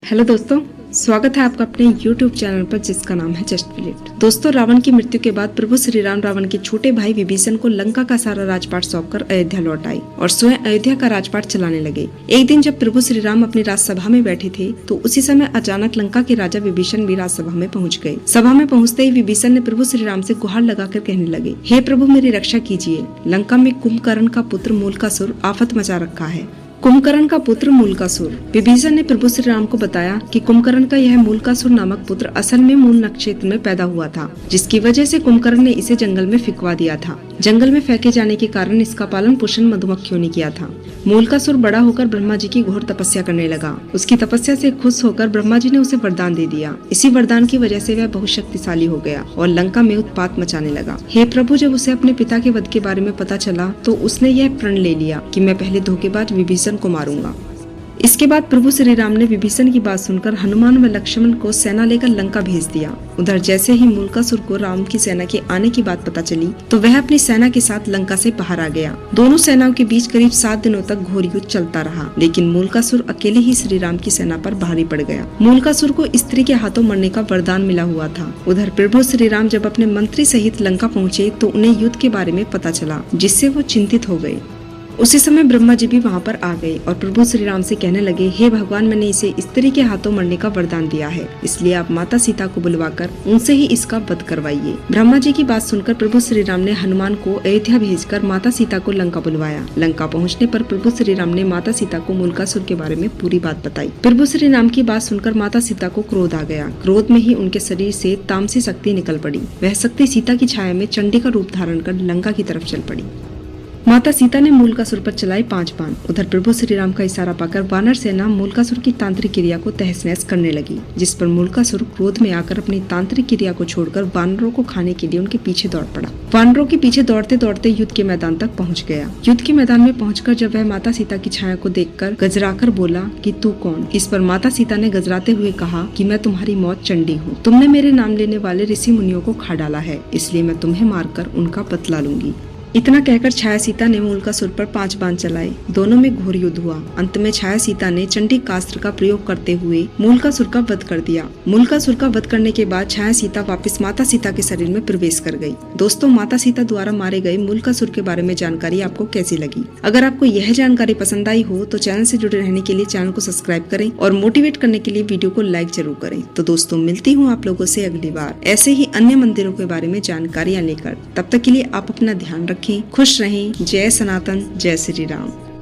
Hello दोस्तों, स्वागत है आपका अपने YouTube चैनल पर जिसका नाम है जस्ट प्लेट। दोस्तों, रावण की मृत्यु के बाद प्रभु श्री राम रावण के छोटे भाई विभीषण को लंका का सारा राजपाट सौंपकर अयोध्या लौट आए और स्वयं अयोध्या का राजपाट चलाने लगे। एक दिन जब प्रभु श्री राम अपनी राजसभा में बैठे थे तो उसी समय अचानक लंका के राजा विभीषण भी राजसभा में पहुँच गए। सभा में पहुँचते ही विभीषण ने प्रभु श्री राम से गुहार लगाकर कहने लगे, हे प्रभु, मेरी रक्षा कीजिए। लंका में कुंभकर्ण का पुत्र मूलकासुर आफत मचा रखा है। कुंभकर्ण का पुत्र मूलकासुर। विभीषण ने प्रभु श्री राम को बताया कि कुंभकर्ण का यह मूलकासुर नामक पुत्र असल में मूल नक्षत्र में पैदा हुआ था, जिसकी वजह से कुंभकर्ण ने इसे जंगल में फेंकवा दिया था। जंगल में फेंके जाने के कारण इसका पालन पोषण मधुमक्खियों ने किया था। मूलकासुर बड़ा होकर ब्रह्मा जी की घोर तपस्या करने लगा। उसकी तपस्या से खुश होकर ब्रह्मा जी ने उसे वरदान दे दिया। इसी वरदान की वजह से वह बहुत शक्तिशाली हो गया और लंका में उत्पात मचाने लगा। हे प्रभु, जब उसे अपने पिता के वध के बारे में पता चला तो उसने यह प्रण ले लिया कि मैं पहले धोखेबाज विभीषण को मारूंगा। इसके बाद प्रभु श्री राम ने विभीषण की बात सुनकर हनुमान व लक्ष्मण को सेना लेकर लंका भेज दिया। उधर जैसे ही मूलकासुर को राम की सेना के आने की बात पता चली तो वह अपनी सेना के साथ लंका से बाहर आ गया। दोनों सेनाओं के बीच करीब 7 दिनों तक घोर युद्ध चलता रहा, लेकिन मूलकासुर अकेले ही श्री राम की सेना पर भारी पड़ गया। मूलकासुर को स्त्री के हाथों मरने का वरदान मिला हुआ था। उधर प्रभु श्री राम जब अपने मंत्री सहित लंका पहुँचे तो उन्हें युद्ध के बारे में पता चला, जिससे वो चिंतित हो गए। उसी समय ब्रह्मा जी भी वहां पर आ गए और प्रभु श्री राम से कहने लगे, हे भगवान, मैंने इसे स्त्री के हाथों मरने का वरदान दिया है, इसलिए आप माता सीता को बुलवाकर उनसे ही इसका वध करवाइए। ब्रह्मा जी की बात सुनकर प्रभु श्री राम ने हनुमान को अयोध्या भेजकर माता सीता को लंका बुलवाया। लंका पहुँचने पर प्रभु श्री राम ने माता सीता को मूलकासुर के बारे में पूरी बात बताई। प्रभु श्री राम की बात सुनकर माता सीता को क्रोध आ गया। क्रोध में ही उनके शरीर से तामसी शक्ति निकल पड़ी। वह शक्ति सीता की छाया में चंडी का रूप धारण कर लंका की तरफ चल पड़ी। माता सीता ने मूलकासुर पर चलाए 5 बाण। उधर प्रभु श्री राम का इशारा पाकर वानर सेना मूलकासुर की तांत्रिक क्रिया को तहस नहस करने लगी, जिस पर मूलकासुर क्रोध में आकर अपनी तांत्रिक क्रिया को छोड़कर वानरों को खाने के लिए उनके पीछे दौड़ पड़ा। वानरों के पीछे दौड़ते दौड़ते युद्ध के मैदान तक पहुँच गया। युद्ध के मैदान में पहुंचकर जब वह माता सीता की छाया को देखकर गजराकर बोला कि तू कौन? इस पर माता सीता ने गजराते हुए कहा कि मैं तुम्हारी मौत चंडी हूँ। तुमने मेरे नाम लेने वाले ऋषि मुनियों को खा डाला है, इसलिए मैं तुम्हें मारकर उनका बदला लूंगी। इतना कहकर छाया सीता ने मूलकासुर पर 5 बाण चलाए। दोनों में घोर युद्ध हुआ। अंत में छाया सीता ने चंडीकास्त्र का प्रयोग करते हुए मूलकासुर का वध कर दिया। मूलकासुर का वध करने के बाद छाया सीता वापस माता सीता के शरीर में प्रवेश कर गई। दोस्तों, माता सीता द्वारा मारे गए मूलकासुर के बारे में जानकारी आपको कैसी लगी? अगर आपको यह जानकारी पसंद आई हो तो चैनल से जुड़े रहने के लिए चैनल को सब्सक्राइब करें और मोटिवेट करने के लिए वीडियो को लाइक जरूर करें। तो दोस्तों, मिलती हूँ आप लोगों से अगली बार ऐसे ही अन्य मंदिरों के बारे में जानकारियाँ लेकर। तब तक के लिए आप अपना ध्यान रखें, खुश रहें। जय सनातन, जय श्री राम।